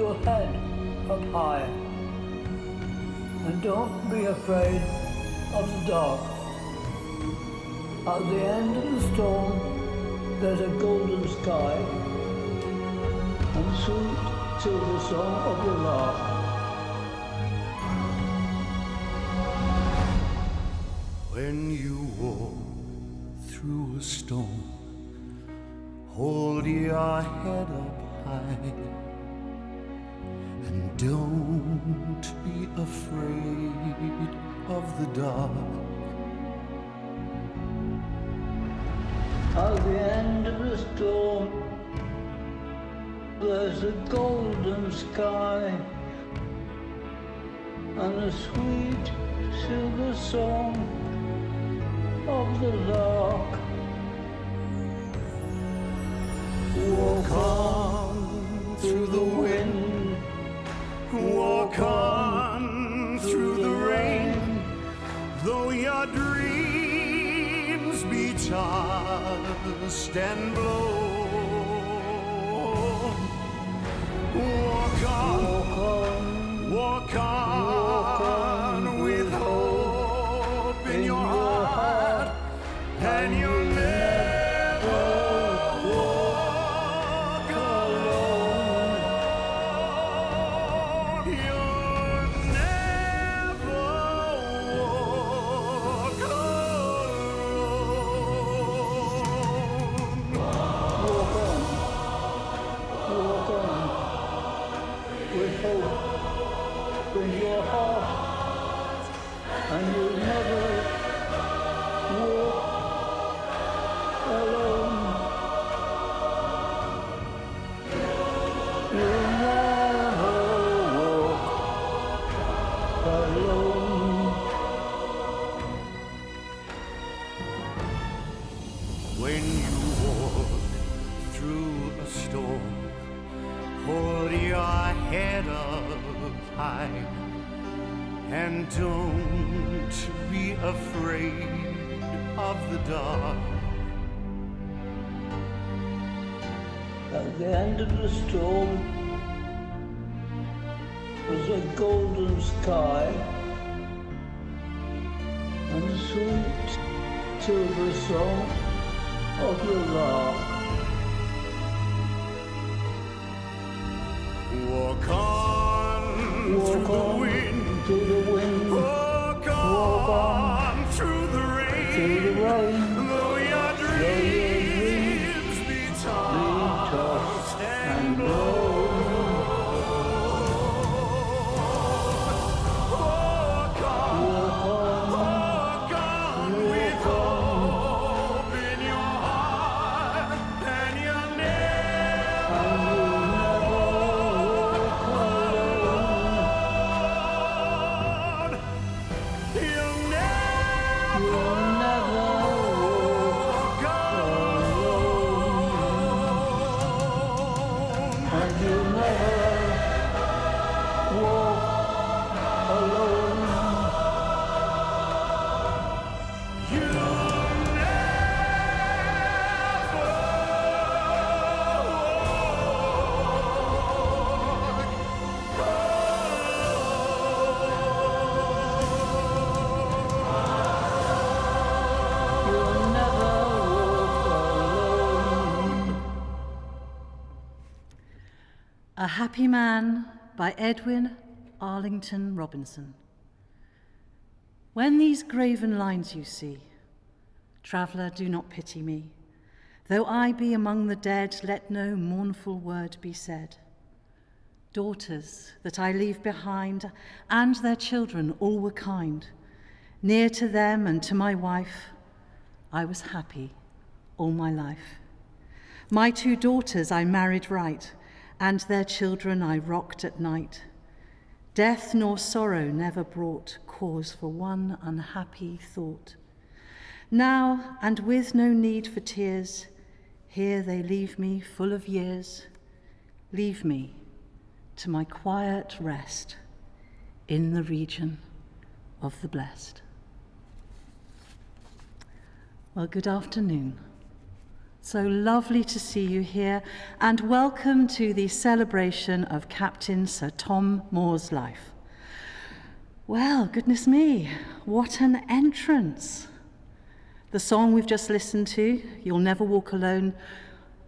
your head up high, and don't be afraid of the dark. At the end of the storm, there's a golden sky, and sweet silver song of the lark. When you walk through a storm, hold your head up high, and don't be afraid of the dark. At the end of the storm, there's a golden sky, and a sweet silver song of the lark. Walk on through the wind, walk on through the rain, though your dreams be tossed and blown. Walk on, walk on with hope in your heart, and you'll never walk alone. You'll never walk alone. Walk on with hope in your heart, and you'll never walk alone. You'll never walk alone. When you walk through a storm, hold your head up high, and don't be afraid of the dark. At the end of the storm, there's a golden sky, and a sweet silver song of the lark. Walk on Walk through on the wind, through the wind, walk walk on through the rain, through the rain, though your dreams be tossed and blown. Walk on with hope in your heart, and you'll never walk alone. You'll never walk alone. and you'll never walk alone. You'll never walk alone. A Happy Man by Edwin Arlington Robinson. When these graven lines you see, traveller, do not pity me. Though I be among the dead, let no mournful word be said. Daughters that I leave behind, and their children all were kind. Near to them and to my wife, I was happy all my life. My 2 daughters I married right, and their children I rocked at night. Death nor sorrow never brought cause for one unhappy thought. Now, and with no need for tears, here they leave me full of years. Leave me to my quiet rest in the region of the blessed. Well, good afternoon. So lovely to see you here, and welcome to the celebration of Captain Sir Tom Moore's life. Well, goodness me, what an entrance. The song we've just listened to, You'll Never Walk Alone,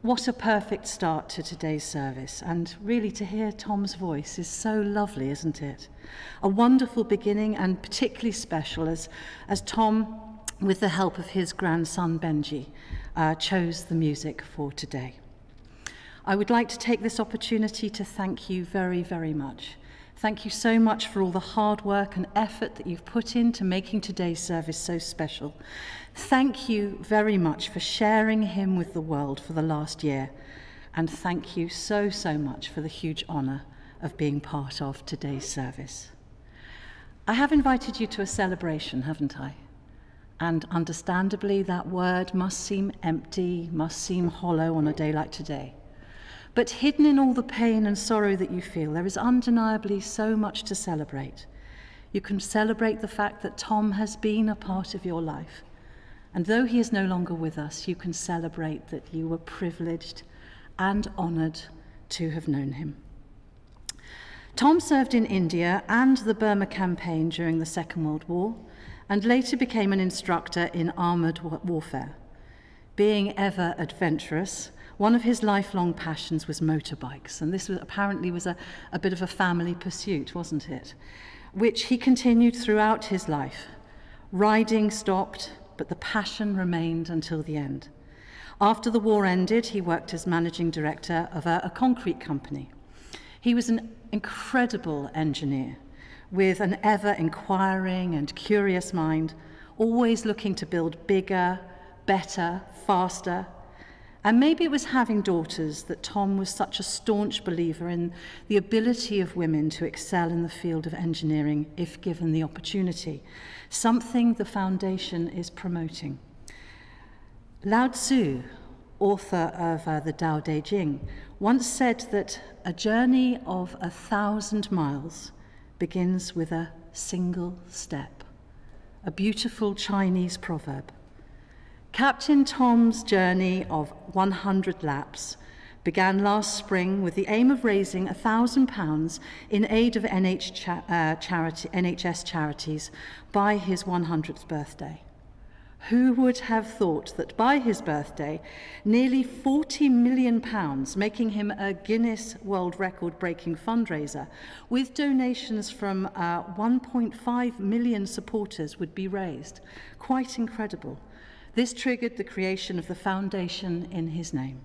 what a perfect start to today's service. And really to hear Tom's voice is so lovely, isn't it? A wonderful beginning, and particularly special as Tom, with the help of his grandson Benji, chose the music for today. I would like to take this opportunity to thank you very, very much. Thank you so much for all the hard work and effort that you've put into making today's service so special. Thank you very much for sharing him with the world for the last year. And thank you so, so much for the huge honour of being part of today's service. I have invited you to a celebration, haven't I? And understandably, that word must seem empty, must seem hollow on a day like today. But hidden in all the pain and sorrow that you feel, there is undeniably so much to celebrate. You can celebrate the fact that Tom has been a part of your life. And though he is no longer with us, you can celebrate that you were privileged and honoured to have known him. Tom served in India and the Burma campaign during the Second World War, and later became an instructor in armoured warfare. Being ever adventurous, one of his lifelong passions was motorbikes, and this apparently was a bit of a family pursuit, wasn't it? Which he continued throughout his life. Riding stopped, but the passion remained until the end. After the war ended, he worked as managing director of a concrete company. He was an incredible engineer, with an ever-inquiring and curious mind, always looking to build bigger, better, faster. And maybe it was having daughters that Tom was such a staunch believer in the ability of women to excel in the field of engineering if given the opportunity, something the Foundation is promoting. Lao Tzu, author of the Tao Te Ching, once said that a journey of 1,000 miles begins with a single step, a beautiful Chinese proverb. Captain Tom's journey of 100 laps began last spring with the aim of raising £1,000 in aid of NHS charities by his 100th birthday. Who would have thought that by his birthday, nearly £40 million, making him a Guinness World Record-breaking fundraiser, with donations from 1.5 million supporters would be raised. Quite incredible. This triggered the creation of the foundation in his name.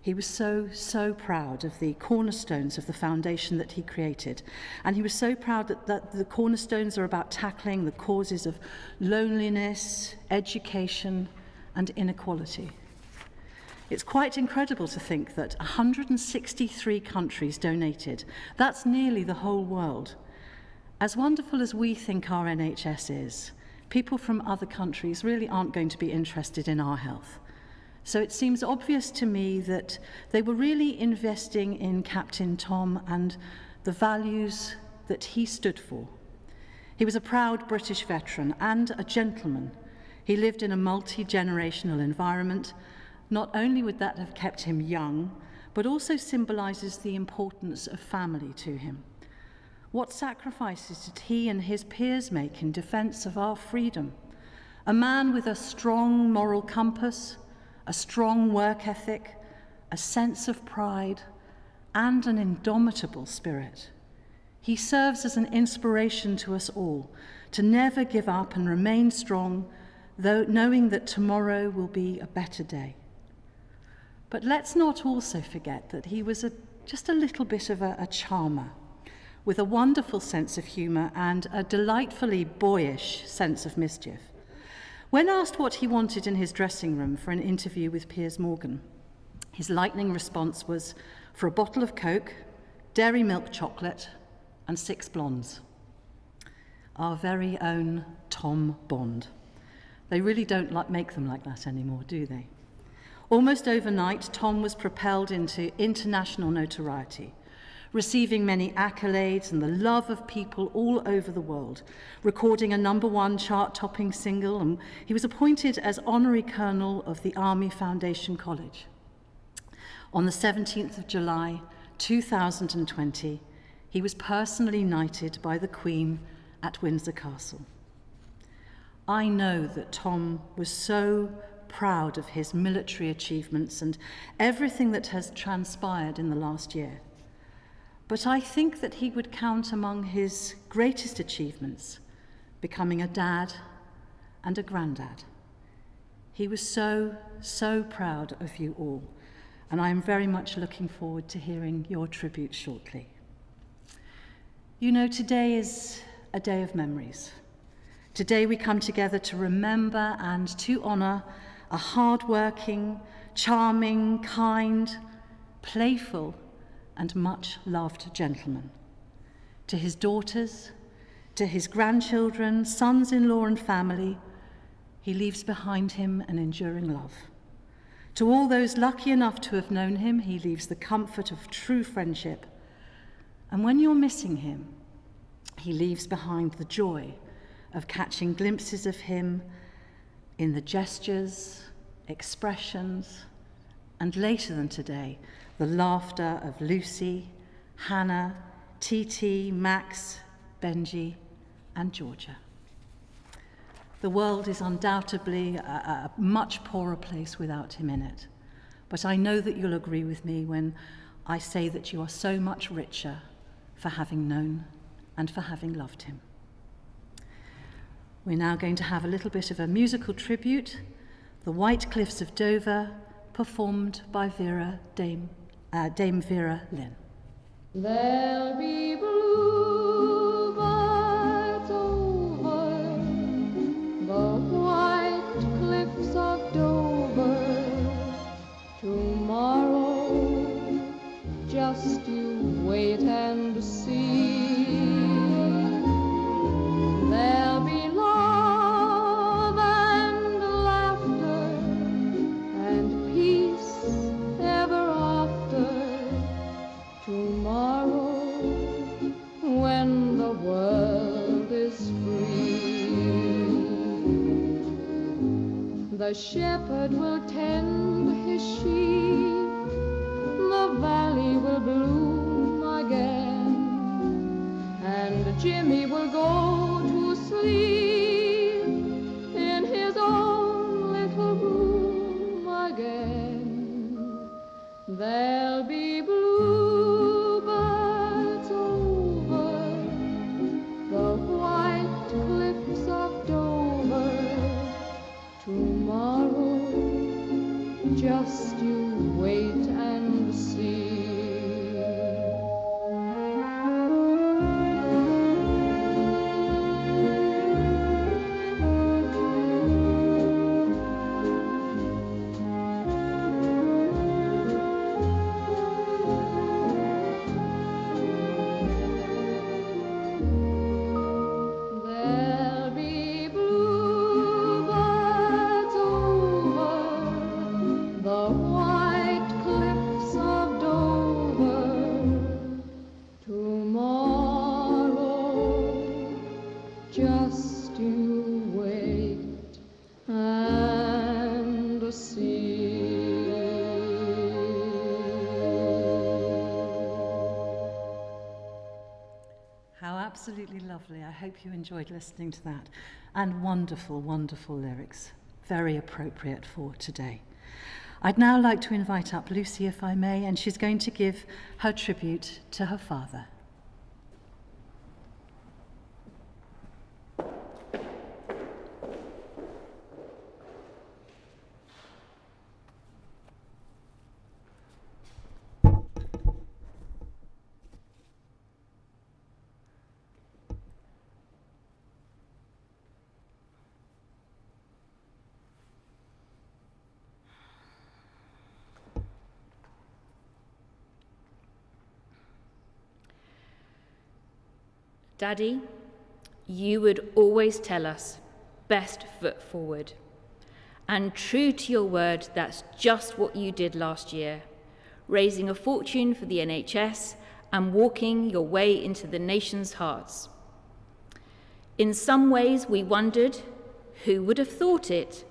He was so, so proud of the cornerstones of the foundation that he created. And he was so proud that the cornerstones are about tackling the causes of loneliness, education, and inequality. It's quite incredible to think that 163 countries donated. That's nearly the whole world. As wonderful as we think our NHS is, people from other countries really aren't going to be interested in our health. So it seems obvious to me that they were really investing in Captain Tom and the values that he stood for. He was a proud British veteran and a gentleman. He lived in a multi-generational environment. Not only would that have kept him young, but also symbolises the importance of family to him. What sacrifices did he and his peers make in defence of our freedom? A man with a strong moral compass, a strong work ethic, a sense of pride, and an indomitable spirit. He serves as an inspiration to us all to never give up and remain strong, though knowing that tomorrow will be a better day. But let's not also forget that he was just a little bit of a charmer, with a wonderful sense of humour and a delightfully boyish sense of mischief. When asked what he wanted in his dressing room for an interview with Piers Morgan, his lightning response was for a bottle of Coke, dairy milk chocolate, and 6 blondes. Our very own Tom Bond. They really don't make them like that anymore, do they? Almost overnight, Tom was propelled into international notoriety, receiving many accolades and the love of people all over the world, recording a #1 chart-topping single, and he was appointed as Honorary Colonel of the Army Foundation College. On the 17th of July, 2020, he was personally knighted by the Queen at Windsor Castle. I know that Tom was so proud of his military achievements and everything that has transpired in the last year. But I think that he would count among his greatest achievements becoming a dad and a granddad. He was so proud of you all, and I am very much looking forward to hearing your tribute shortly. You know, today is a day of memories. Today we come together to remember and to honour a hard-working, charming, kind, playful, and much-loved gentleman. To his daughters, to his grandchildren, sons-in-law and family, he leaves behind him an enduring love. To all those lucky enough to have known him, he leaves the comfort of true friendship. And when you're missing him, he leaves behind the joy of catching glimpses of him in the gestures, expressions, and later than today, the laughter of Lucy, Hannah, TT, Max, Benji, and Georgia. The world is undoubtedly a much poorer place without him in it, but I know that you'll agree with me when I say that you are so much richer for having known and for having loved him. We're now going to have a little bit of a musical tribute, The White Cliffs of Dover, performed by Dame Vera Lynn. There'll be bluebirds over the white cliffs of Dover tomorrow. Just you wait and see. There'll be love and laughter and peace ever after tomorrow, when the world is free. The shepherd will tend his sheep, the valley will bloom again, and Jimmy will go to sleep in his own little room again. There'll be bluebirds over the white cliffs of Dover tomorrow. Just you wait and see. There'll be bluebirds over the white cliffs of Dover tomorrow. Just you wait and see. How absolutely lovely. I hope you enjoyed listening to that. And wonderful, wonderful lyrics. Very appropriate for today. I'd now like to invite up Lucy, if I may, and she's going to give her tribute to her father. Daddy, you would always tell us, best foot forward. And true to your word, that's just what you did last year, raising a fortune for the NHS and walking your way into the nation's hearts. In some ways we wondered, who would have thought it?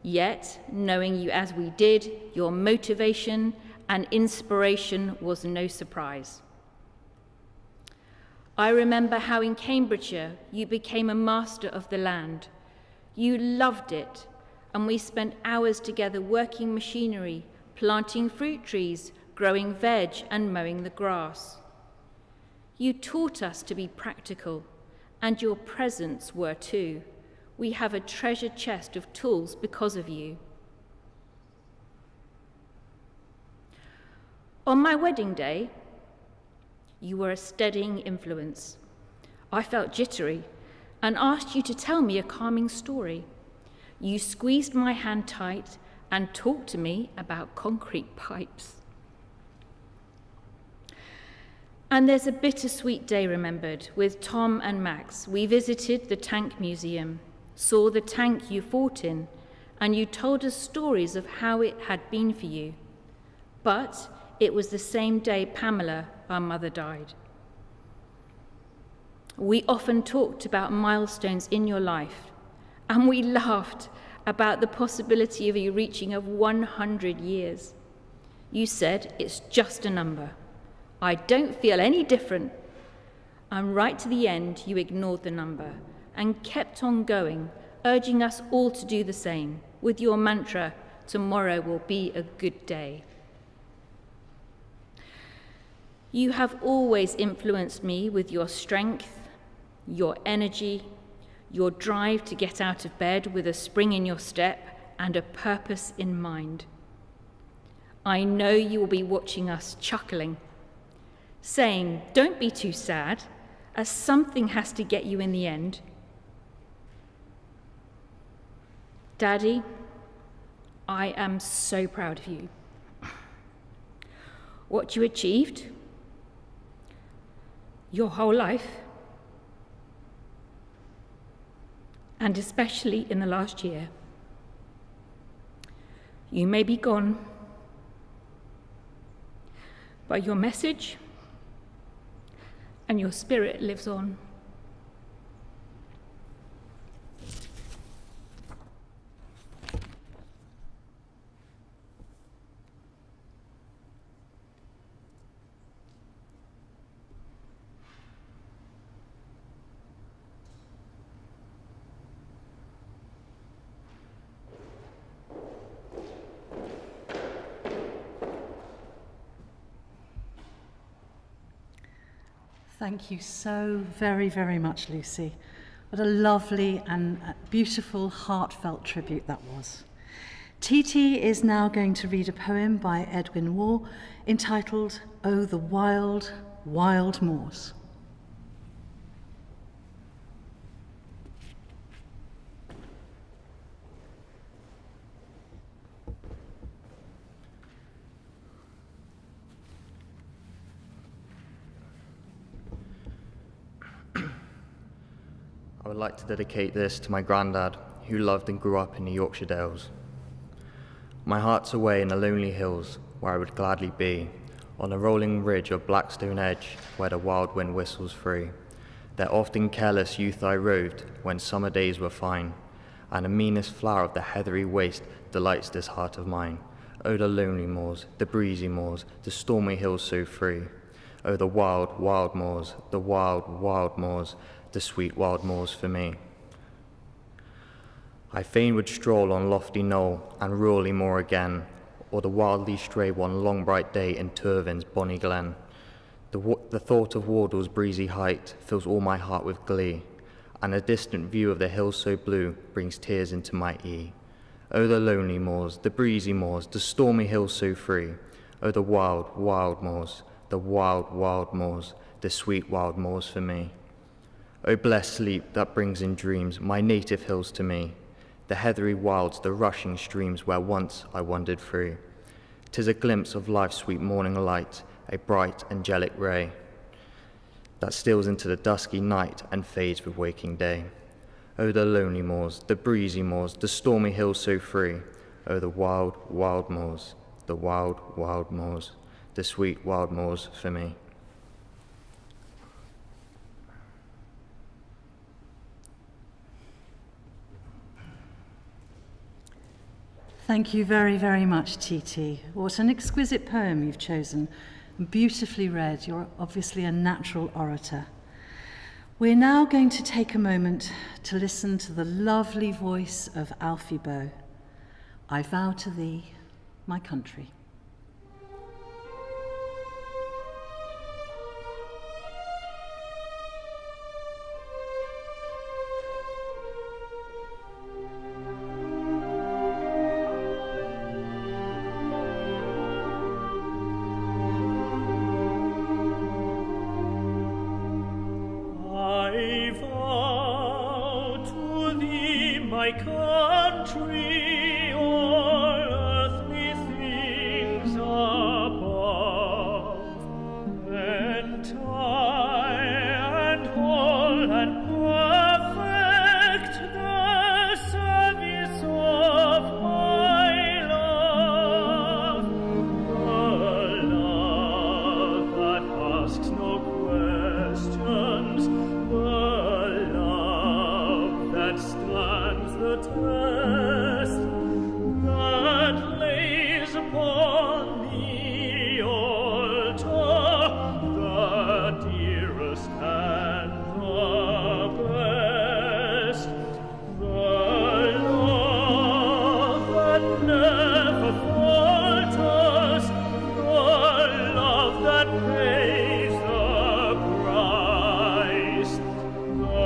Yet, knowing you as we did, your motivation and inspiration was no surprise. I remember how in Cambridgeshire you became a master of the land. You loved it, and we spent hours together working machinery, planting fruit trees, growing veg, and mowing the grass. You taught us to be practical, and your presents were too. We have a treasure chest of tools because of you. On my wedding day, you were a steadying influence. I felt jittery and asked you to tell me a calming story. You squeezed my hand tight and talked to me about concrete pipes. And there's a bittersweet day remembered with Tom and Max. We visited the Tank Museum, saw the tank you fought in, and you told us stories of how it had been for you. But it was the same day Pamela, our mother, died. We often talked about milestones in your life, and we laughed about the possibility of you reaching of 100 years. You said, it's just a number. I don't feel any different. And right to the end, you ignored the number and kept on going, urging us all to do the same, with your mantra, tomorrow will be a good day. You have always influenced me with your strength, your energy, your drive to get out of bed with a spring in your step and a purpose in mind. I know you will be watching us chuckling, saying, don't be too sad, as something has to get you in the end. Daddy, I am so proud of you. What you achieved, your whole life, and especially in the last year. You may be gone, but your message and your spirit lives on. Thank you so very, very much, Lucy. What a lovely and beautiful, heartfelt tribute that was. TT is now going to read a poem by Edwin Waugh entitled, Oh, the Wild, Wild Moors. I would like to dedicate this to my granddad, who loved and grew up in the Yorkshire Dales. My heart's away in the lonely hills, where I would gladly be, on a rolling ridge of Blackstone Edge, where the wild wind whistles free. There often careless youth I roved, when summer days were fine, and the meanest flower of the heathery waste delights this heart of mine. Oh, the lonely moors, the breezy moors, the stormy hills so free. Oh, the wild, wild moors, the wild, wild moors, the sweet wild moors for me. I fain would stroll on lofty knoll and rurally moor again, or the wildly stray one long bright day in Turvin's bonny glen. The thought of Wardle's breezy height fills all my heart with glee, and a distant view of the hills so blue brings tears into my ear. Oh, the lonely moors, the breezy moors, the stormy hills so free. Oh, the wild, wild moors, the wild, wild moors, the sweet wild moors for me. O blessed sleep that brings in dreams my native hills to me, the heathery wilds, the rushing streams where once I wandered free. 'Tis a glimpse of life's sweet morning light, a bright angelic ray that steals into the dusky night and fades with waking day. O the lonely moors, the breezy moors, the stormy hills so free. O the wild, wild moors, the wild, wild moors, the sweet wild moors for me. Thank you very, very much, TT. What an exquisite poem you've chosen. Beautifully read. You're obviously a natural orator. We're now going to take a moment to listen to the lovely voice of Alfie Boe. I vow to thee, my country. I vow to thee, my country, all earthly things above, entire and whole and perfect, the service of my love, the love that asks no questions, the love that stands the test, that lays upon the altar the dearest and the best, the love that never falters, the love that pays the price, the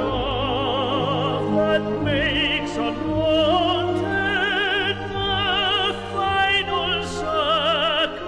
love that makes unwanted the final sacrifice.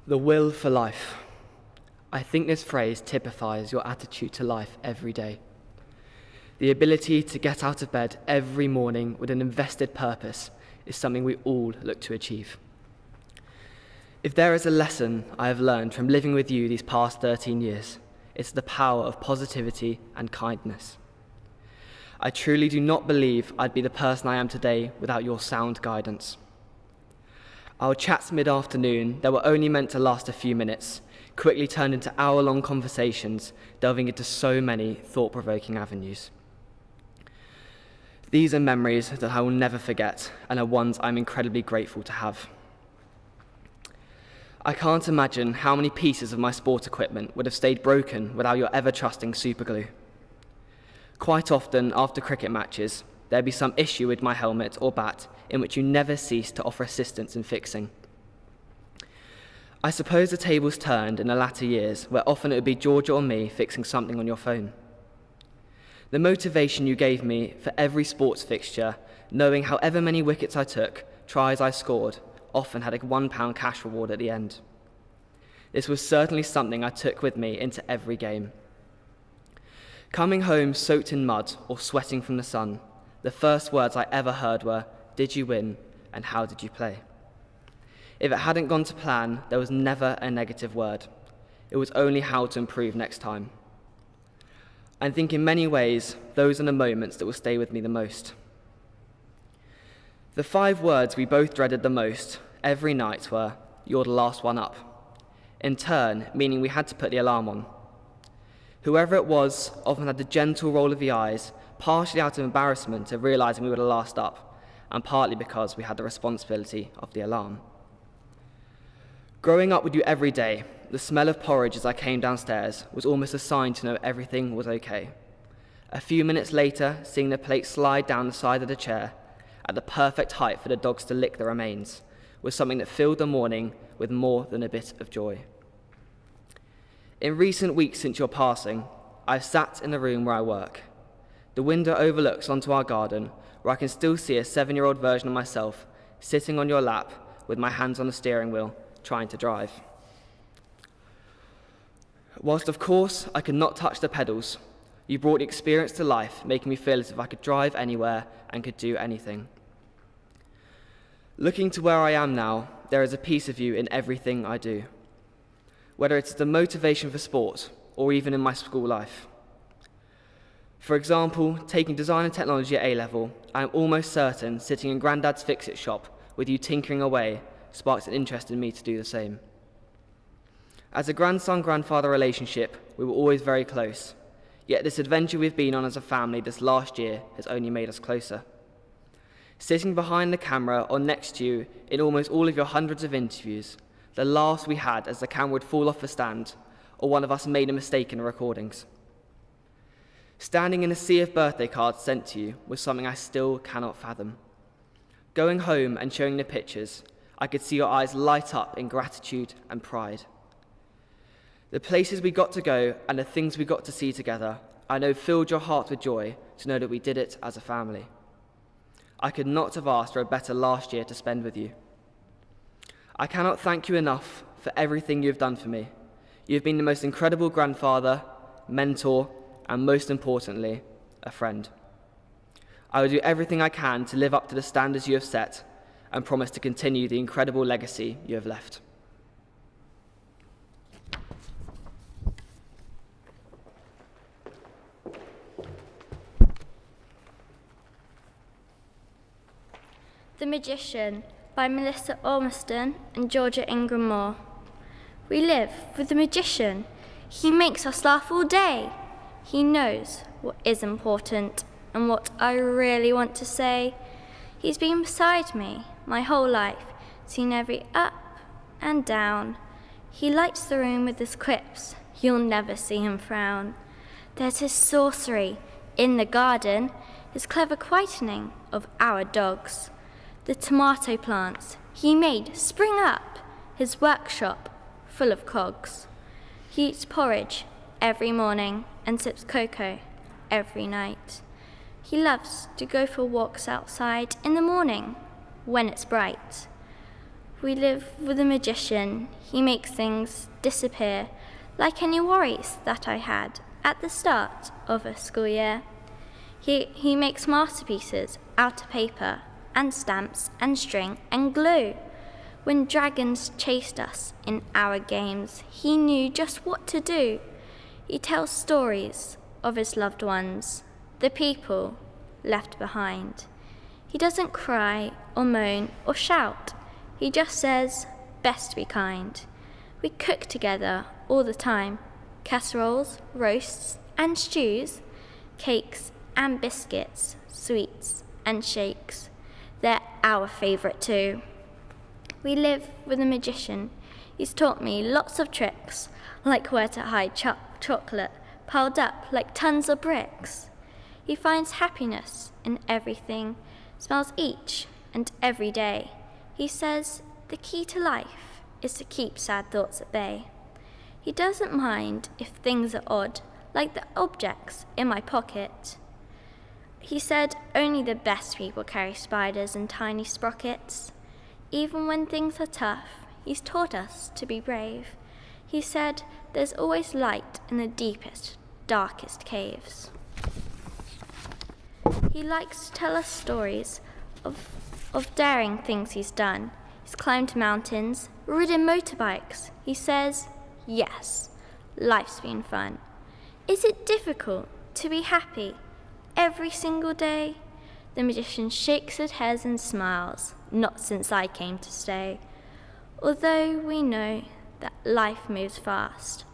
The will for life. I think this phrase typifies your attitude to life every day. The ability to get out of bed every morning with an invested purpose is something we all look to achieve. If there is a lesson I have learned from living with you these past 13 years, it's the power of positivity and kindness. I truly do not believe I'd be the person I am today without your sound guidance. Our chats mid-afternoon, that were only meant to last a few minutes, quickly turned into hour-long conversations, delving into so many thought-provoking avenues. These are memories that I will never forget, and are ones I'm incredibly grateful to have. I can't imagine how many pieces of my sport equipment would have stayed broken without your ever-trusting superglue. Quite often, after cricket matches, there'd be some issue with my helmet or bat in which you never ceased to offer assistance in fixing. I suppose the tables turned in the latter years, where often it would be Georgia or me fixing something on your phone. The motivation you gave me for every sports fixture, knowing however many wickets I took, tries I scored, often had a £1 cash reward at the end. This was certainly something I took with me into every game. Coming home soaked in mud or sweating from the sun, the first words I ever heard were, "Did you win, and how did you play?" If it hadn't gone to plan, there was never a negative word. It was only how to improve next time. I think in many ways, those are the moments that will stay with me the most. The 5 words we both dreaded the most every night were, "You're the last one up," in turn meaning we had to put the alarm on. Whoever it was often had the gentle roll of the eyes, partially out of embarrassment of realising we were the last up, and partly because we had the responsibility of the alarm. Growing up with you every day, the smell of porridge as I came downstairs was almost a sign to know everything was okay. A few minutes later, seeing the plate slide down the side of the chair, at the perfect height for the dogs to lick the remains, was something that filled the morning with more than a bit of joy. In recent weeks since your passing, I've sat in the room where I work. The window overlooks onto our garden, where I can still see a 7-year-old version of myself sitting on your lap with my hands on the steering wheel, trying to drive. Whilst of course I could not touch the pedals, You brought the experience to life, making me feel as if I could drive anywhere and could do anything. Looking to where I am now, there is a piece of you in everything I do, whether it's the motivation for sport or even in my school life. For example, taking design and technology at A-level, I am almost certain sitting in Grandad's fix-it shop with you tinkering away sparks an interest in me to do the same. As a grandson-grandfather relationship, we were always very close, yet this adventure we've been on as a family this last year has only made us closer. Sitting behind the camera or next to you in almost all of your hundreds of interviews, the laughs we had as the camera would fall off the stand or one of us made a mistake in the recordings. Standing in a sea of birthday cards sent to you was something I still cannot fathom. Going home and showing the pictures, I could see your eyes light up in gratitude and pride. The places we got to go and the things we got to see together, I know filled your heart with joy to know that we did it as a family. I could not have asked for a better last year to spend with you. I cannot thank you enough for everything you have done for me. You have been the most incredible grandfather, mentor, and most importantly, a friend. I will do everything I can to live up to the standards you have set and promise to continue the incredible legacy you have left. The Magician by Melissa Ormiston and Georgia Ingram Moore. We live with the magician. He makes us laugh all day. He knows what is important and what I really want to say. He's been beside me my whole life, seen every up and down. He lights the room with his quips. You'll never see him frown. There's his sorcery in the garden, his clever quietening of our dogs. The tomato plants he made spring up, his workshop full of cogs. He eats porridge every morning and sips cocoa every night. He loves to go for walks outside in the morning when it's bright. We live with a magician. He makes things disappear, like any worries that I had at the start of a school year. He makes masterpieces out of paper and stamps and string and glue. When dragons chased us in our games, he knew just what to do. He tells stories of his loved ones, the people left behind. He doesn't cry or moan or shout. He just says, best be kind. We cook together all the time. Casseroles, roasts and stews, cakes and biscuits, sweets and shakes. They're our favourite too. We live with a magician. He's taught me lots of tricks, like where to hide chocolate piled up like tons of bricks. He finds happiness in everything, smiles each and every day. He says the key to life is to keep sad thoughts at bay. He doesn't mind if things are odd, like the objects in my pocket. He said only the best people carry spiders and tiny sprockets. Even when things are tough, he's taught us to be brave. He said there's always light in the deepest, darkest caves. He likes to tell us stories of daring things he's done. He's climbed mountains, ridden motorbikes. He says, yes, life's been fun. Is it difficult to be happy every single day? The magician shakes his head and smiles, not since I came to stay. Although we know that life moves fast,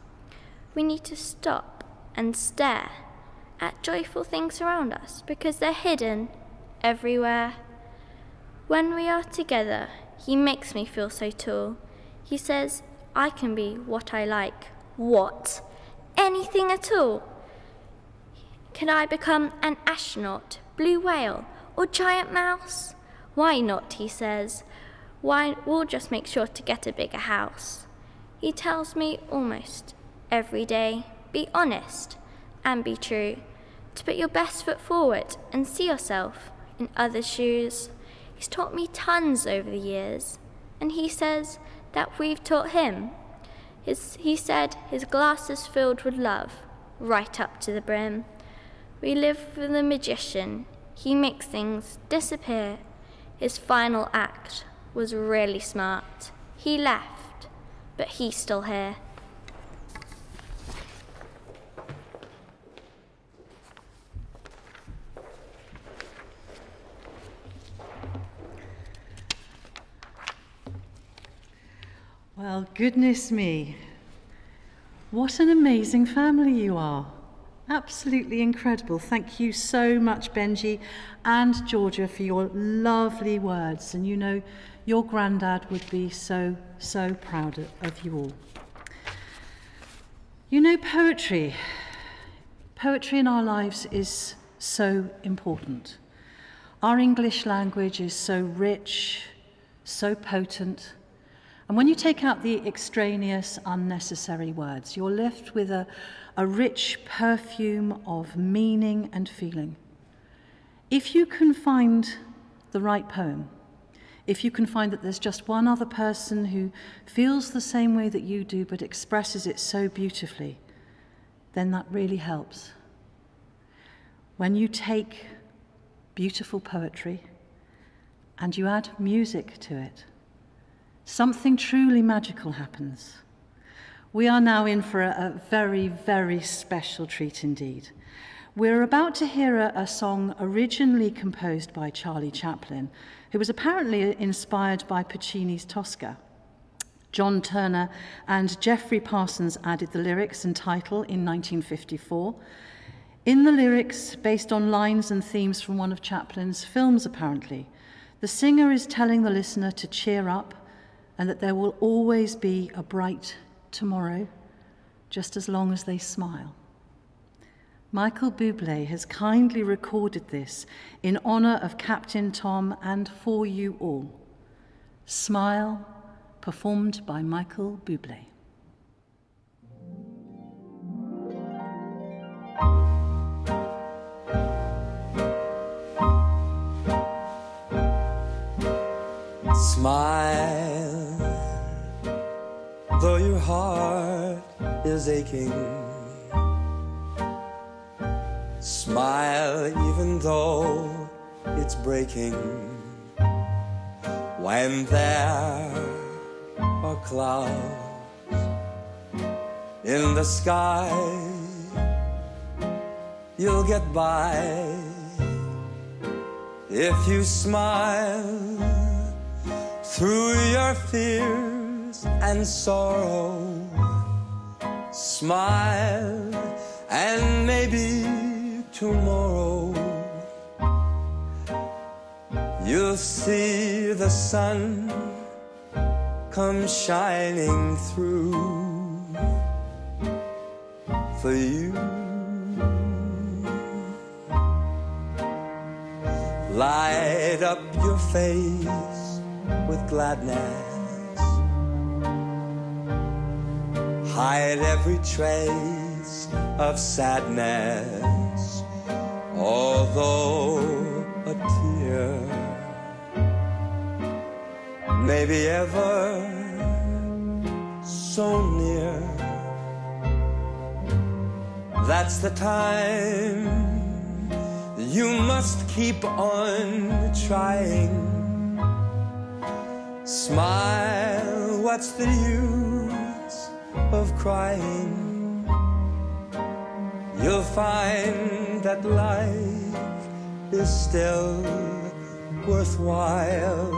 we need to stop and stare at joyful things around us because they're hidden everywhere. When we are together, he makes me feel so tall. He says I can be what I like. What? Anything at all. Can I become an astronaut, blue whale, or giant mouse? Why not, he says. We'll just make sure to get a bigger house. He tells me almost every day, be honest and be true, to put your best foot forward and see yourself in others' shoes. He's taught me tons over the years, and he says that we've taught him. He said his glass is filled with love, right up to the brim. We live for the magician. He makes things disappear. His final act was really smart. He left, but he's still here. Well, goodness me. What an amazing family you are. Absolutely incredible. Thank you so much, Benji and Georgia, for your lovely words. And you know, your granddad would be so proud of you all. You know, poetry in our lives is so important. Our English language is so rich, so potent. And when you take out the extraneous, unnecessary words, you're left with a rich perfume of meaning and feeling. If you can find the right poem, if you can find that there's just one other person who feels the same way that you do but expresses it so beautifully, then that really helps. When you take beautiful poetry and you add music to it, something truly magical happens. We are now in for a very, very special treat indeed. We're about to hear a song originally composed by Charlie Chaplin, who was apparently inspired by Puccini's Tosca. John Turner and Geoffrey Parsons added the lyrics and title in 1954. In the lyrics, based on lines and themes from one of Chaplin's films apparently, the singer is telling the listener to cheer up and that there will always be a bright tomorrow, just as long as they smile. Michael Bublé has kindly recorded this in honor of Captain Tom and for you all. Smile, performed by Michael Bublé. Smile, though your heart is aching. Smile even though it's breaking. When there are clouds in the sky, you'll get by if you smile through your fears and sorrow. Smile and maybe tomorrow you'll see the sun come shining through for you. Light up your face with gladness. Hide every trace of sadness. Although a tear may be ever so near, that's the time you must keep on trying. Smile, what's the use of crying? You'll find that life is still worthwhile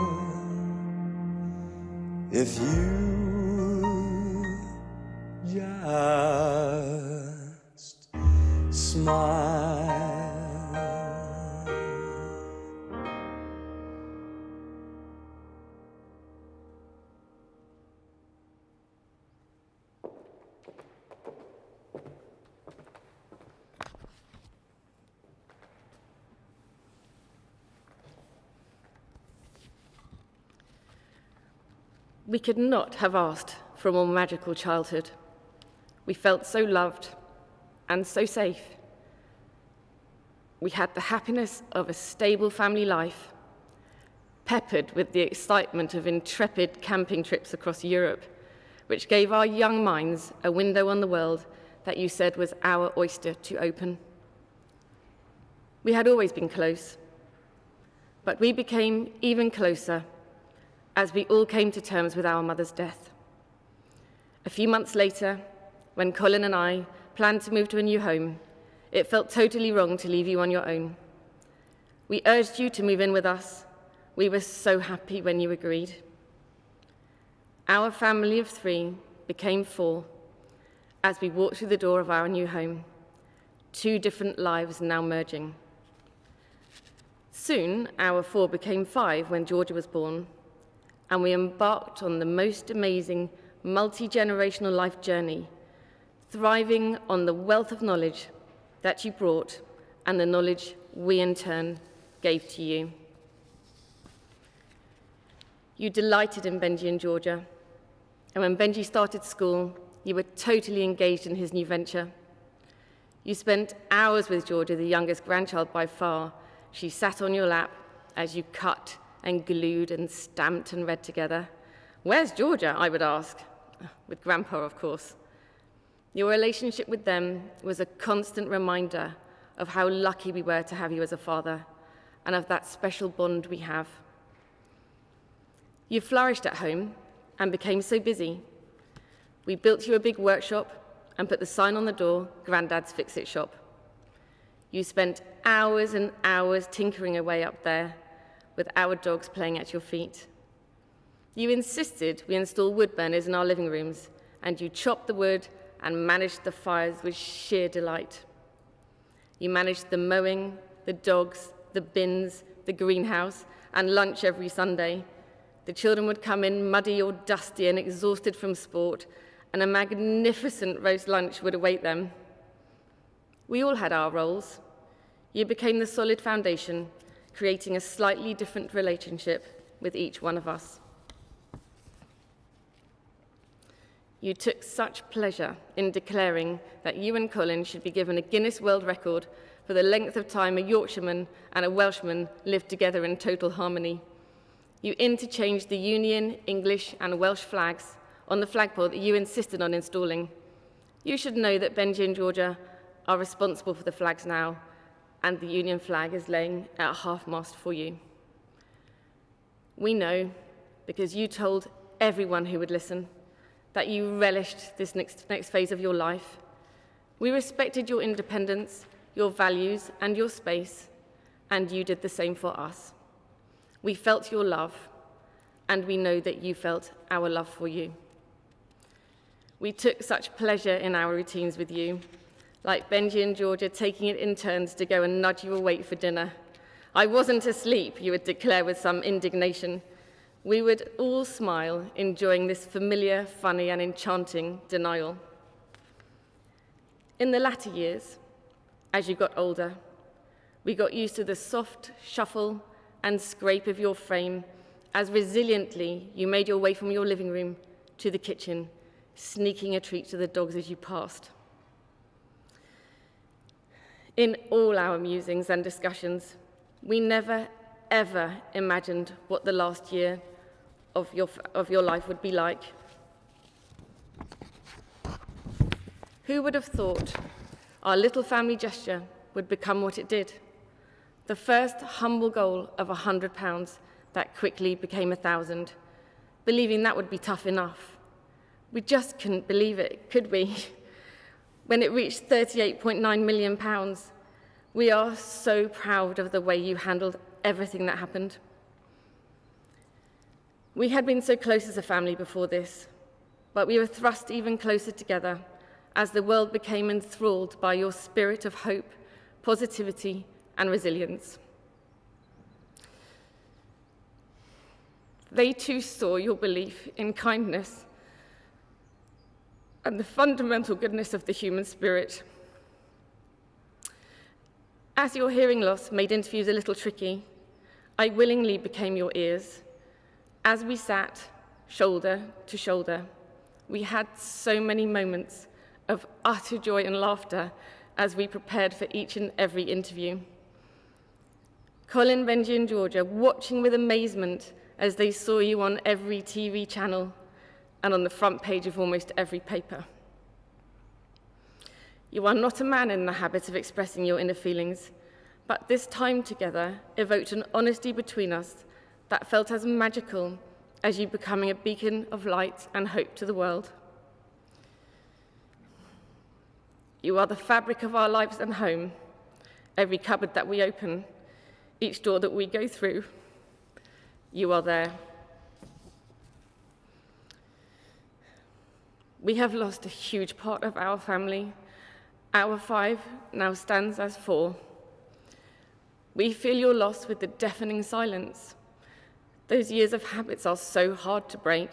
if you just smile. We could not have asked for a more magical childhood. We felt so loved and so safe. We had the happiness of a stable family life, peppered with the excitement of intrepid camping trips across Europe, which gave our young minds a window on the world that you said was our oyster to open. We had always been close, but we became even closer as we all came to terms with our mother's death. A few months later, when Colin and I planned to move to a new home, it felt totally wrong to leave you on your own. We urged you to move in with us. We were so happy when you agreed. Our family of 3 became 4 as we walked through the door of our new home, 2 different lives now merging. Soon, our 4 became 5 when Georgia was born, and we embarked on the most amazing multi-generational life journey, thriving on the wealth of knowledge that you brought and the knowledge we in turn gave to you. You delighted in Benji and Georgia, and when Benji started school, you were totally engaged in his new venture. You spent hours with Georgia, the youngest grandchild by far. She sat on your lap as you cut and glued and stamped and read together. "Where's Georgia?" I would ask, with Grandpa, of course. Your relationship with them was a constant reminder of how lucky we were to have you as a father and of that special bond we have. You flourished at home and became so busy. We built you a big workshop and put the sign on the door, "Granddad's Fix-It Shop." You spent hours and hours tinkering away up there with our dogs playing at your feet. You insisted we install wood burners in our living rooms, and you chopped the wood and managed the fires with sheer delight. You managed the mowing, the dogs, the bins, the greenhouse, and lunch every Sunday. The children would come in muddy or dusty and exhausted from sport, and a magnificent roast lunch would await them. We all had our roles. You became the solid foundation, creating a slightly different relationship with each one of us. You took such pleasure in declaring that you and Colin should be given a Guinness World Record for the length of time a Yorkshireman and a Welshman lived together in total harmony. You interchanged the Union, English, and Welsh flags on the flagpole that you insisted on installing. You should know that Benji and Georgia are responsible for the flags now, and the Union flag is laying at half-mast for you. We know, because you told everyone who would listen, that you relished this next phase of your life. We respected your independence, your values, and your space, and you did the same for us. We felt your love, and we know that you felt our love for you. We took such pleasure in our routines with you, like Benji and Georgia taking it in turns to go and nudge you awake for dinner. "I wasn't asleep," you would declare with some indignation. We would all smile, enjoying this familiar, funny, and enchanting denial. In the latter years, as you got older, we got used to the soft shuffle and scrape of your frame as resiliently you made your way from your living room to the kitchen, sneaking a treat to the dogs as you passed. In all our musings and discussions, we never, ever imagined what the last year of your life would be like. Who would have thought our little family gesture would become what it did? The first humble goal of £100 that quickly became 1,000, believing that would be tough enough. We just couldn't believe it, could we? When it reached £38.9 million, we are so proud of the way you handled everything that happened. We had been so close as a family before this, but we were thrust even closer together as the world became enthralled by your spirit of hope, positivity, and resilience. They too saw your belief in kindness and the fundamental goodness of the human spirit. As your hearing loss made interviews a little tricky, I willingly became your ears. As we sat shoulder to shoulder, we had so many moments of utter joy and laughter as we prepared for each and every interview. Colin, Benji, and Georgia watching with amazement as they saw you on every TV channel and on the front page of almost every paper. You are not a man in the habit of expressing your inner feelings, But this time together evoked an honesty between us that felt as magical as you becoming a beacon of light and hope to the world. You are the fabric of our lives and home, every cupboard that we open, each door that we go through. You are there. We have lost a huge part of our family. Our 5 now stands as 4. We feel your loss with the deafening silence. Those years of habits are so hard to break.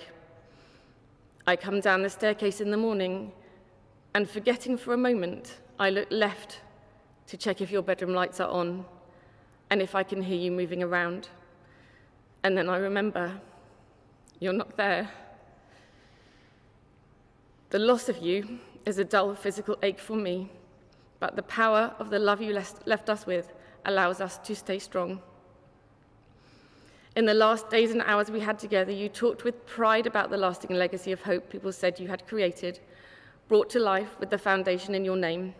I come down the staircase in the morning, and forgetting for a moment, I look left to check if your bedroom lights are on and if I can hear you moving around. And then I remember, you're not there. The loss of you is a dull physical ache for me, but the power of the love you left us with allows us to stay strong. In the last days and hours we had together, you talked with pride about the lasting legacy of hope people said you had created, brought to life with the foundation in your name.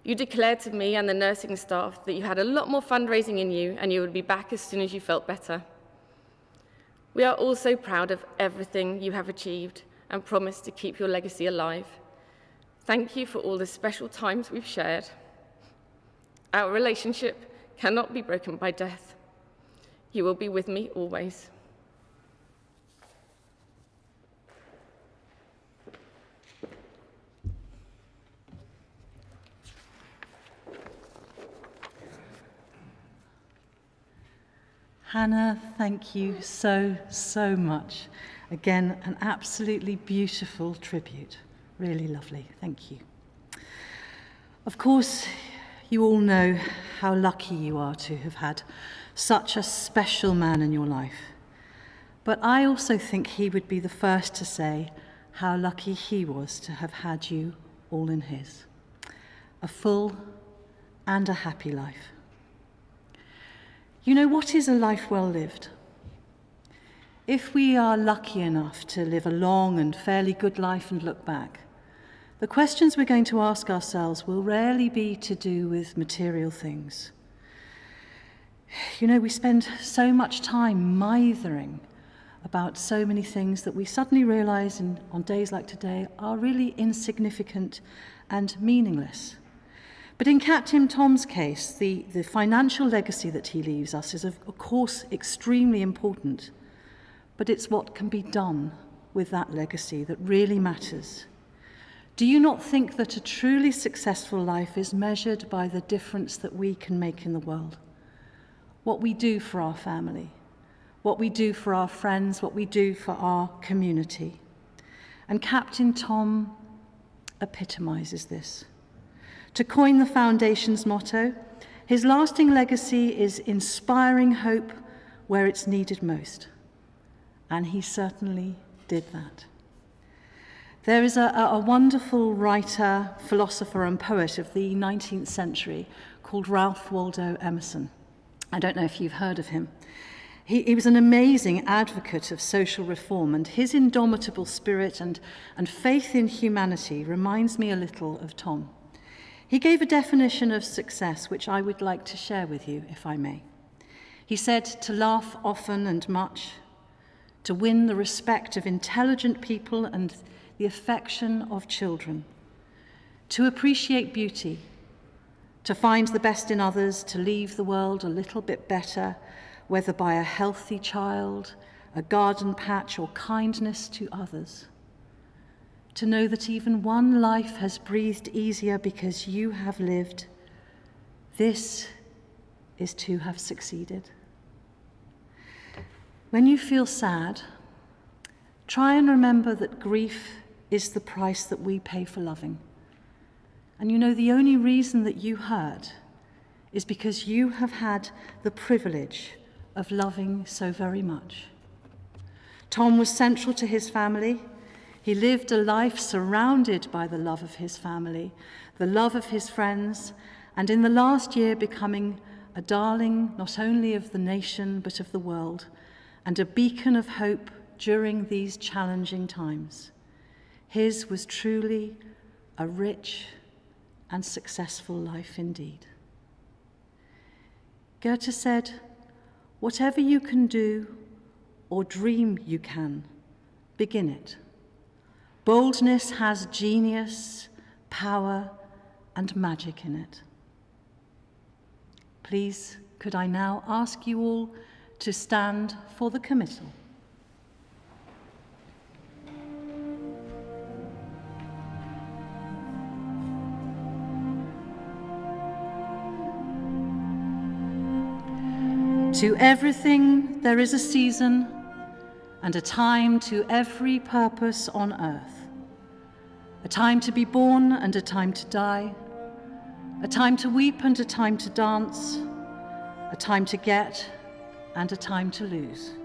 You declared to me and the nursing staff that you had a lot more fundraising in you and you would be back as soon as you felt better. We are all so proud of everything you have achieved and promise to keep your legacy alive. Thank you for all the special times we've shared. Our relationship cannot be broken by death. You will be with me always. Hannah, thank you so, so much. Again, an absolutely beautiful tribute. Really lovely. Thank you. Of course, you all know how lucky you are to have had such a special man in your life. But I also think he would be the first to say how lucky he was to have had you all in his. A full and a happy life. You know, what is a life well lived? If we are lucky enough to live a long and fairly good life and look back, the questions we're going to ask ourselves will rarely be to do with material things. You know, we spend so much time mithering about so many things that we suddenly realize on days like today are really insignificant and meaningless. But in Captain Tom's case, the financial legacy that he leaves us is, of course, extremely important. But it's what can be done with that legacy that really matters. Do you not think that a truly successful life is measured by the difference that we can make in the world? What we do for our family, what we do for our friends, what we do for our community. And Captain Tom epitomizes this. To coin the Foundation's motto, his lasting legacy is inspiring hope where it's needed most. And he certainly did that. There is a wonderful writer, philosopher and poet of the 19th century called Ralph Waldo Emerson. I don't know if you've heard of him. He was an amazing advocate of social reform, and his indomitable spirit and faith in humanity reminds me a little of Tom. He gave a definition of success which I would like to share with you, if I may. He said, to laugh often and much, to win the respect of intelligent people and the affection of children, to appreciate beauty, to find the best in others, to leave the world a little bit better, whether by a healthy child, a garden patch, or kindness to others. To know that even one life has breathed easier because you have lived, this is to have succeeded. When you feel sad, try and remember that grief is the price that we pay for loving. And you know, the only reason that you hurt is because you have had the privilege of loving so very much. Tom was central to his family. He lived a life surrounded by the love of his family, the love of his friends, and in the last year becoming a darling not only of the nation but of the world, and a beacon of hope during these challenging times. His was truly a rich and successful life indeed. Goethe said, "Whatever you can do or dream you can, begin it. Boldness has genius, power, and magic in it." Please, could I now ask you all to stand for the committal? To everything there is a season and a time to every purpose on earth. A time to be born and a time to die. A time to weep and a time to dance. A time to get and a time to lose.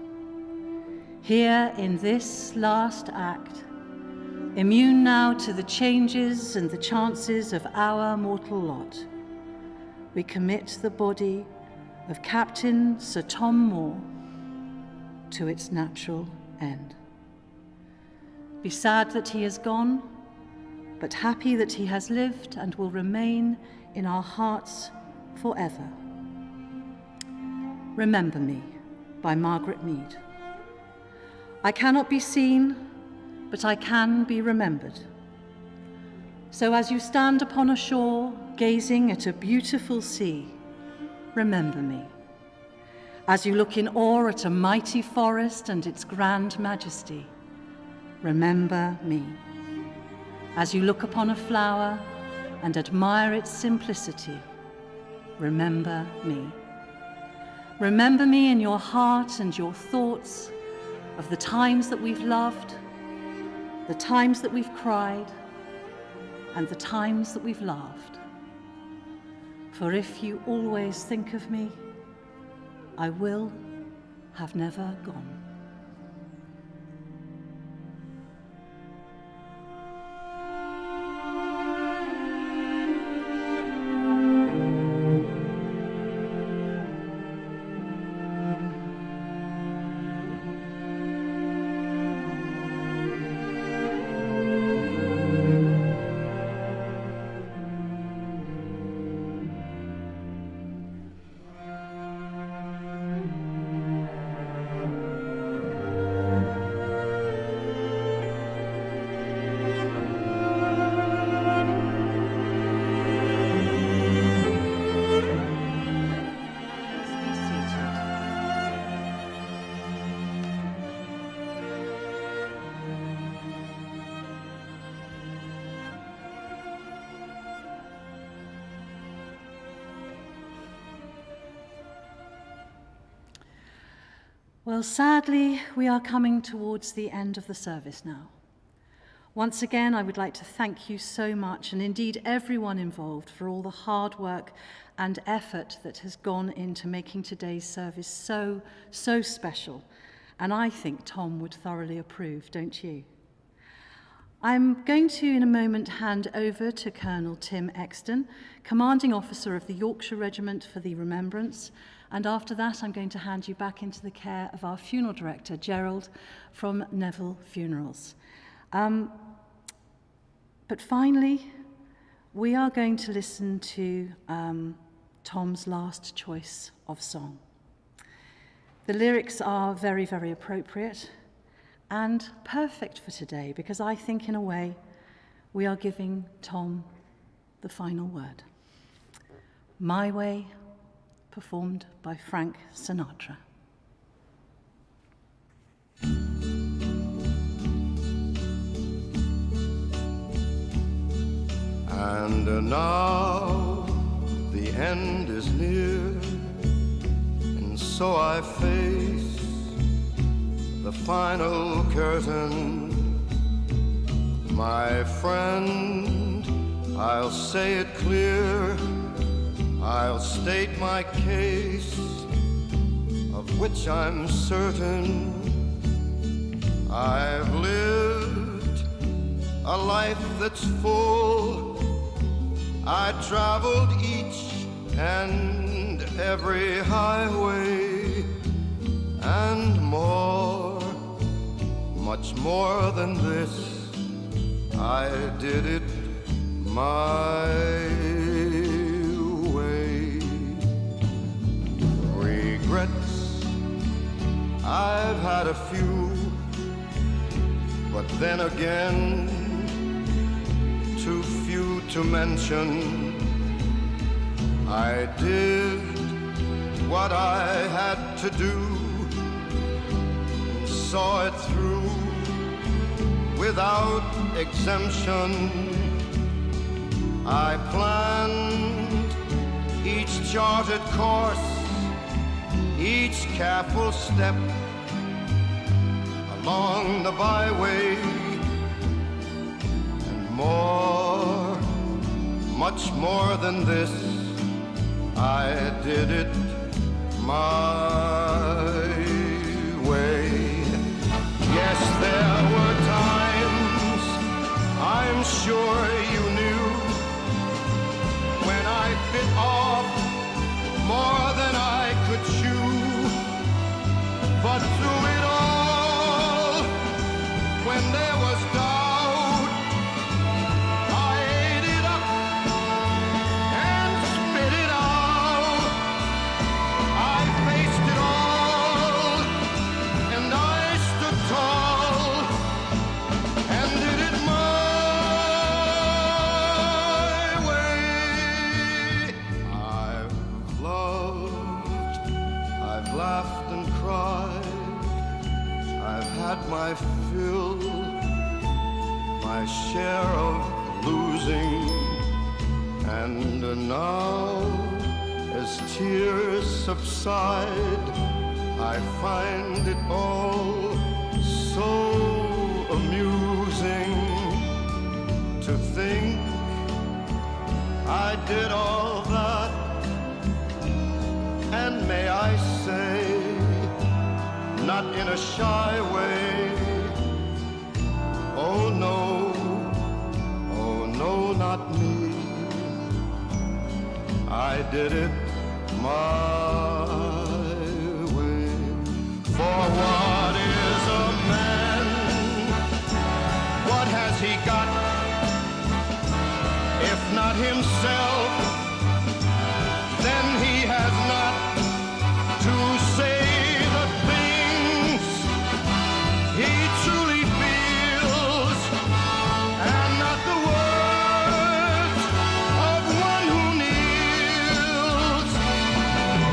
Here in this last act, immune now to the changes and the chances of our mortal lot, we commit the body of Captain Sir Tom Moore to its natural end. Be sad that he is gone, but happy that he has lived and will remain in our hearts forever. Remember Me by Margaret Mead. I cannot be seen, but I can be remembered. So as you stand upon a shore, gazing at a beautiful sea, remember me. As you look in awe at a mighty forest and its grand majesty, remember me. As you look upon a flower and admire its simplicity, remember me. Remember me in your heart and your thoughts of the times that we've loved, the times that we've cried, and the times that we've laughed. For if you always think of me, I will have never gone. Well, sadly, we are coming towards the end of the service now. Once again, I would like to thank you so much, and indeed everyone involved, for all the hard work and effort that has gone into making today's service so special. And I think Tom would thoroughly approve, don't you? I'm going to, in a moment, hand over to Colonel Tim Exton, Commanding Officer of the Yorkshire Regiment for the Remembrance, and after that I'm going to hand you back into the care of our funeral director, Gerald, from Neville Funerals. But finally, we are going to listen to Tom's last choice of song. The lyrics are very, very appropriate and perfect for today, because I think, in a way, we are giving Tom the final word. My Way, performed by Frank Sinatra. And now the end is near, and so I face the final curtain. My friend, I'll say it clear, I'll state my case, of which I'm certain. I've lived a life that's full. I traveled each and every highway, and more, much more than this, I did it my way. I've had a few, but then again, too few to mention. I did what I had to do, saw it through without exemption. I planned each charted course, each careful step along the byway, and more, much more than this, I did it my way. Yes, there were times, I'm sure you knew, when I bit off more than I could chew. But through it all, when there was doubt, I ate it up and spit it out. I faced it all, and I stood tall, and did it my way. I've loved, I've laughed and cried, I've had my fill, my share of losing, and now, as tears subside, I find it all so amusing to think I did all that, and may I say, not in a shy way, oh no, not me. I did it my way. For what is a man? What has he got, if not himself? Then he has not to say the things he truly feels, and not the words of one who kneels.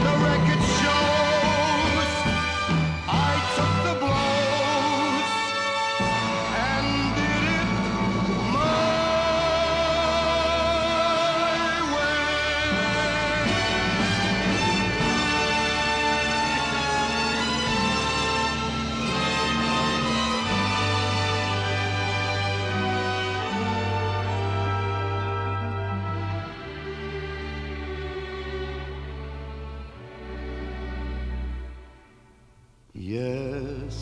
The record shows I took the blows and did it my way. Yes,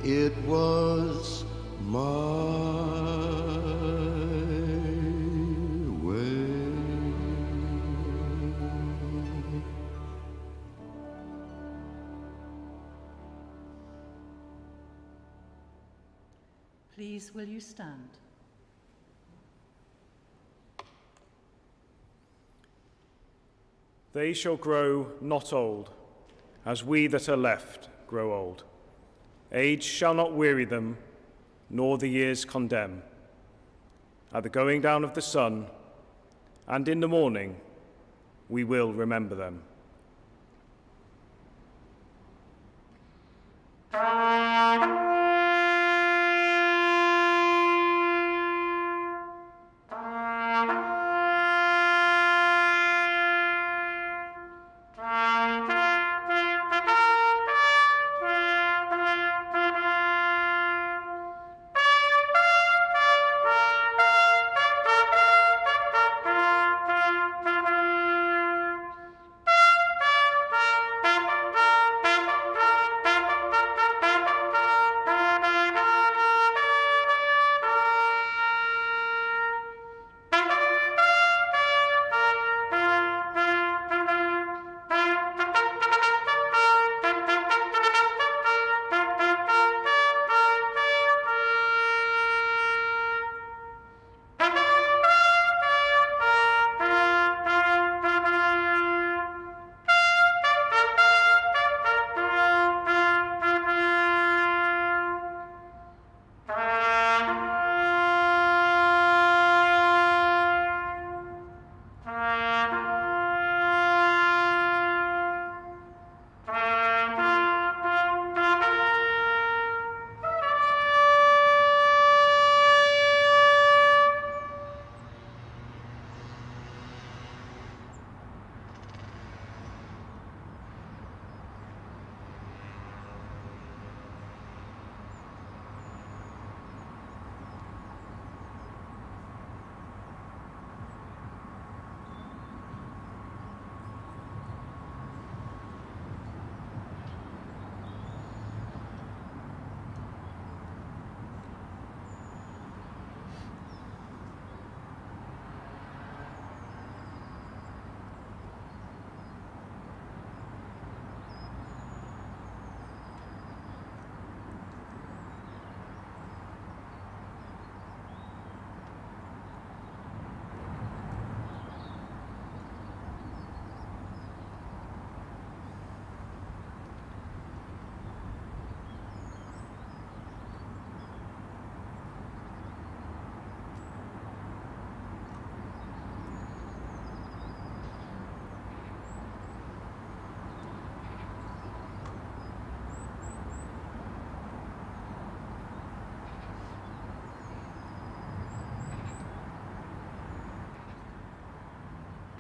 it was my way. Please, will you stand? They shall grow not old, as we that are left grow old. Age shall not weary them, nor the years condemn. At the going down of the sun, and in the morning, we will remember them.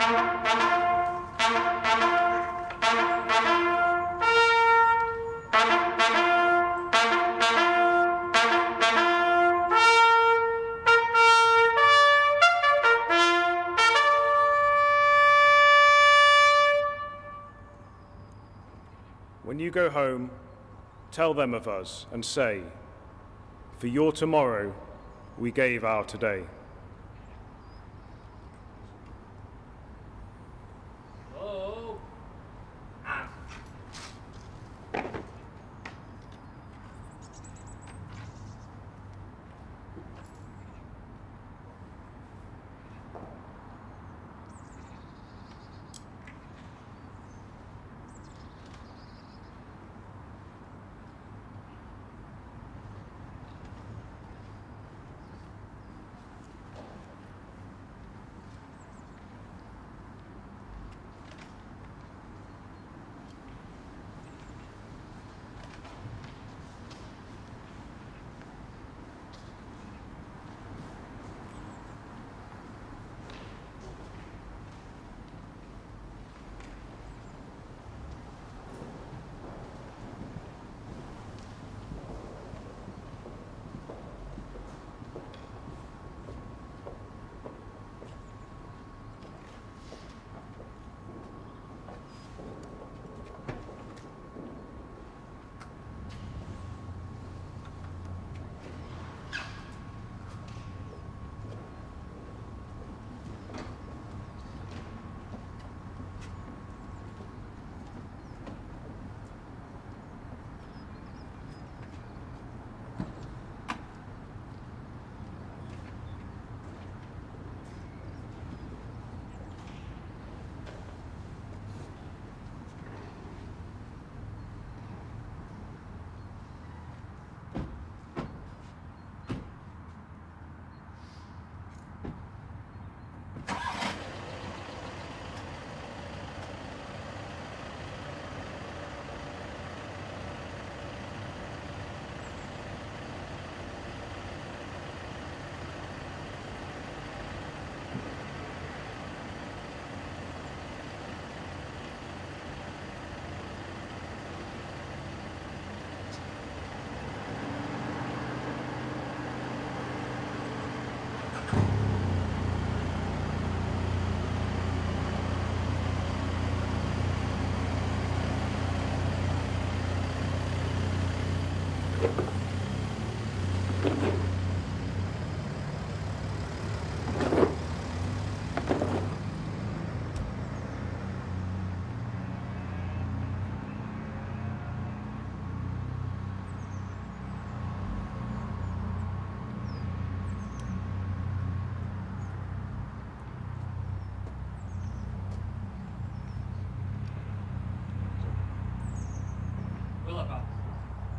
When you go home, tell them of us and say, for your tomorrow we gave our today.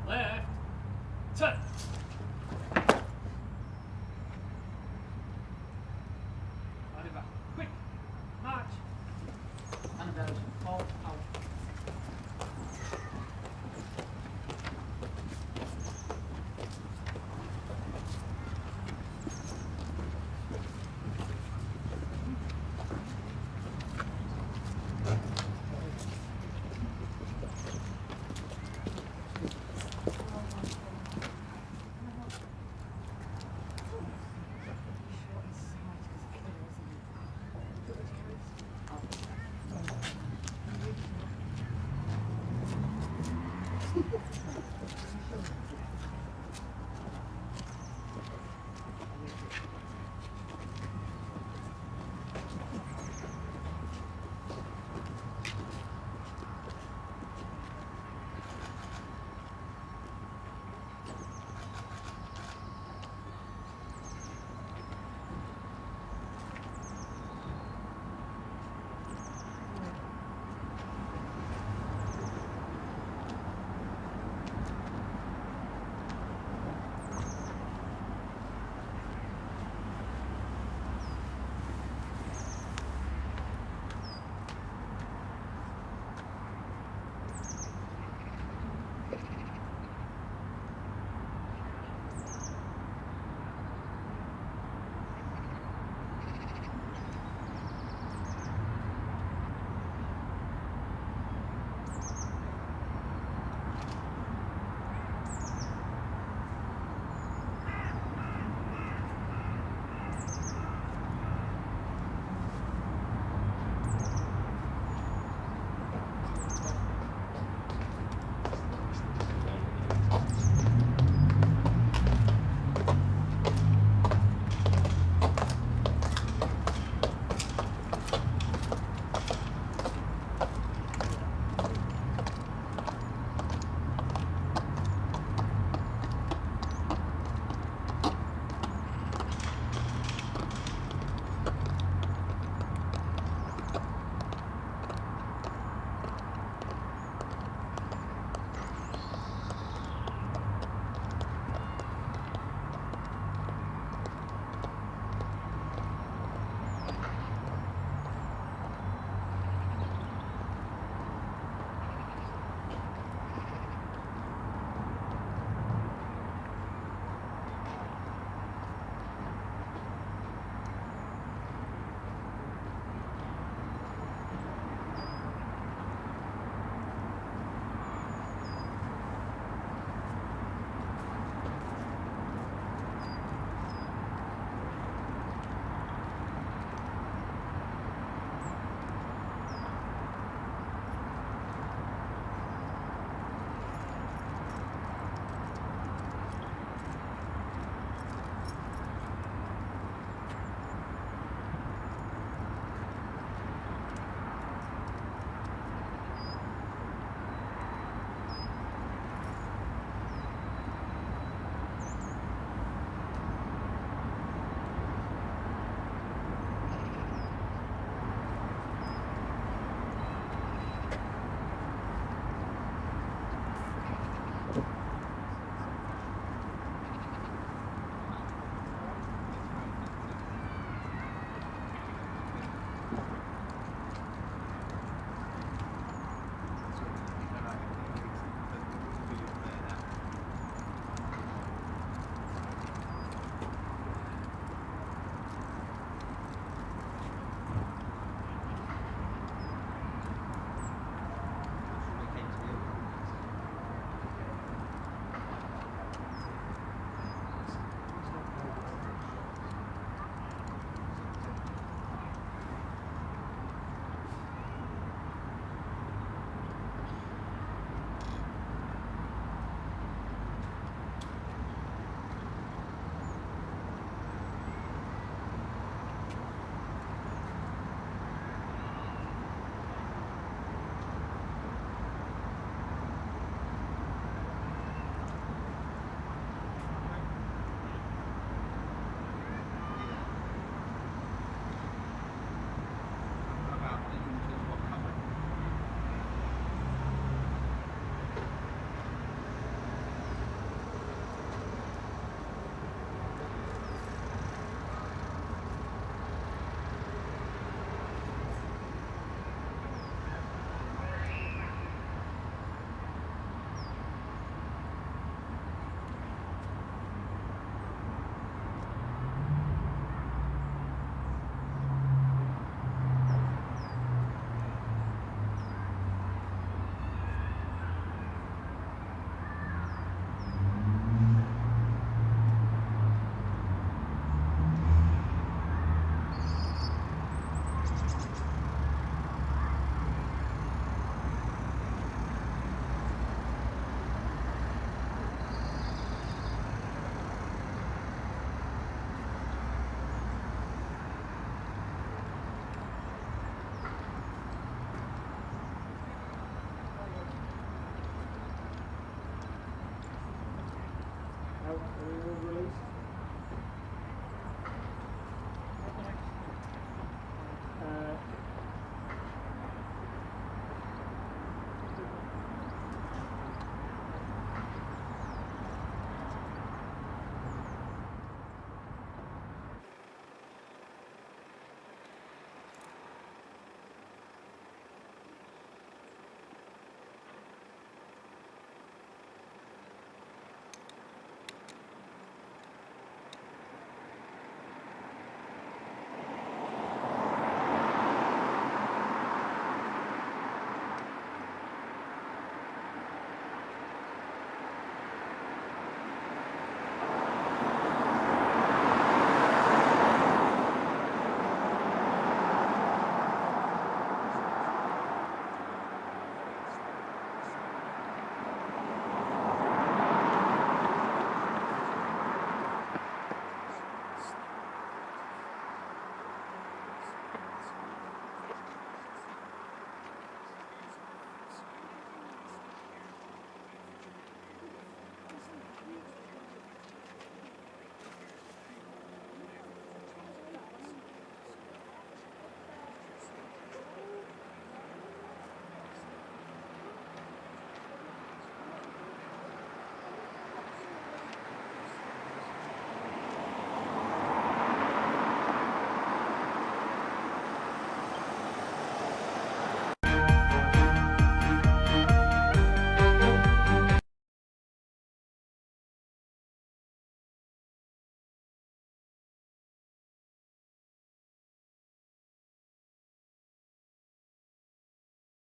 Left. Turn. Arriba. Quick. March. Annabelle. Fall out.